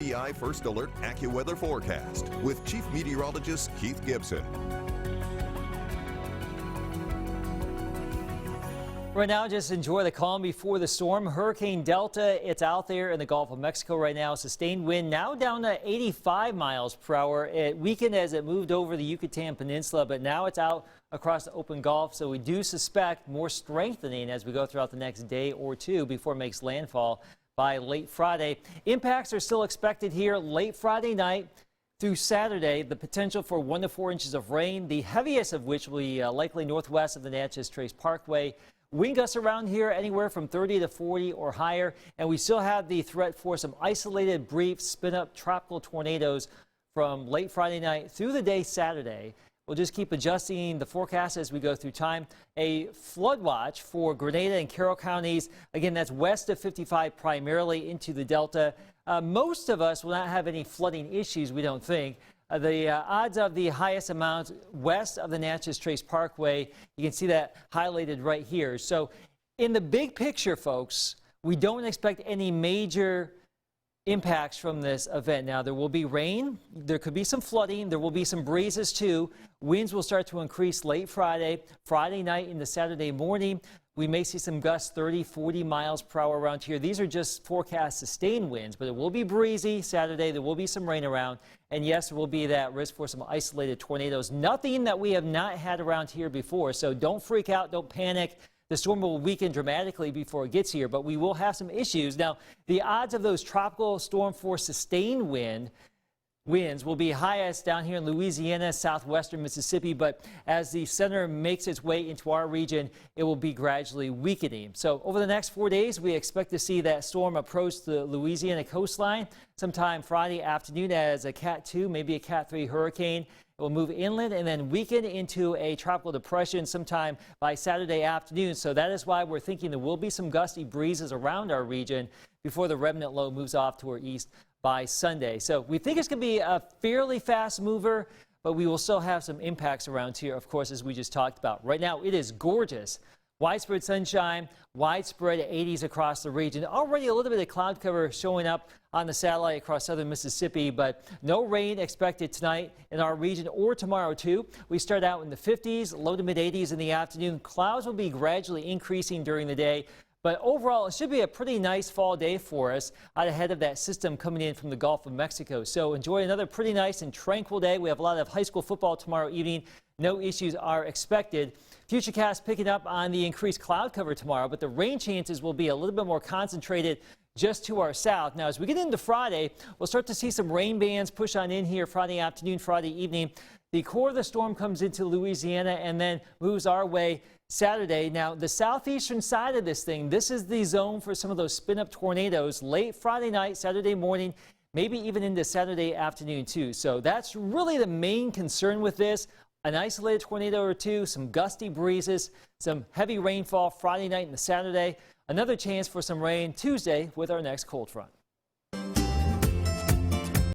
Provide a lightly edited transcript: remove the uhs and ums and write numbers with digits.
PI First Alert AccuWeather forecast with Chief Meteorologist Keith Gibson. Right now, just enjoy the calm before the storm. Hurricane Delta, it's out there in the Gulf of Mexico right now. Sustained wind now down to 85 miles per hour. It weakened as it moved over the Yucatan Peninsula, but now it's out across the open Gulf. So we do suspect more strengthening as we go throughout the next day or two before it makes landfall by late Friday. Impacts are still expected here late Friday night through Saturday. The potential for 1 to 4 inches of rain, the heaviest of which will be likely northwest of the Natchez Trace Parkway. Wind gusts around here anywhere from 30 to 40 or higher, and we still have the threat for some isolated brief spin-up tropical tornadoes from late Friday night through the day Saturday. We'll just keep adjusting the forecast as we go through time. A flood watch for Grenada and Carroll counties. Again, that's west of 55 primarily into the Delta. Most of us will not have any flooding issues, we don't think. The odds of the highest amount west of the Natchez Trace Parkway, you can see that highlighted right here. So in the big picture, folks, we don't expect any major impacts from this event. Now, there will be rain, there could be some flooding, there will be some breezes too. Winds will start to increase late Friday night into Saturday morning. We may see some gusts 30, 40 miles per hour around here. These are just forecast sustained winds, but it will be breezy Saturday. There will be some rain around. And yes, there will be that risk for some isolated tornadoes. Nothing that we have not had around here before. So don't freak out. Don't panic. The storm will weaken dramatically before it gets here, but we will have some issues. Now, the odds of those tropical storm force sustained winds will be highest down here in Louisiana, southwestern Mississippi, but as the center makes its way into our region, it will be gradually weakening. So over the next 4 days, we expect to see that storm approach the Louisiana coastline sometime Friday afternoon as a Cat 2, maybe a Cat 3 hurricane. It will move inland and then weaken into a tropical depression sometime by Saturday afternoon. So that is why we're thinking there will be some gusty breezes around our region before the remnant low moves off to our east by Sunday. So we think it's going to be a fairly fast mover, but we will still have some impacts around here, of course, as we just talked about. Right now, it is gorgeous. Widespread sunshine, widespread 80s across the region. Already a little bit of cloud cover showing up on the satellite across southern Mississippi, but no rain expected tonight in our region or tomorrow too. We start out in the 50s, low to mid 80s in the afternoon. Clouds will be gradually increasing during the day. But overall, it should be a pretty nice fall day for us out ahead of that system coming in from the Gulf of Mexico. So enjoy another pretty nice and tranquil day. We have a lot of high school football tomorrow evening. No issues are expected. Futurecast picking up on the increased cloud cover tomorrow, but the rain chances will be a little bit more concentrated just to our south. Now, as we get into Friday, we'll start to see some rain bands push on in here Friday afternoon, Friday evening. The core of the storm comes into Louisiana and then moves our way Saturday. Now, the southeastern side of this thing, this is the zone for some of those spin-up tornadoes late Friday night, Saturday morning, maybe even into Saturday afternoon too. So that's really the main concern with this. An isolated tornado or two, some gusty breezes, some heavy rainfall Friday night and Saturday. Another chance for some rain Tuesday with our next cold front.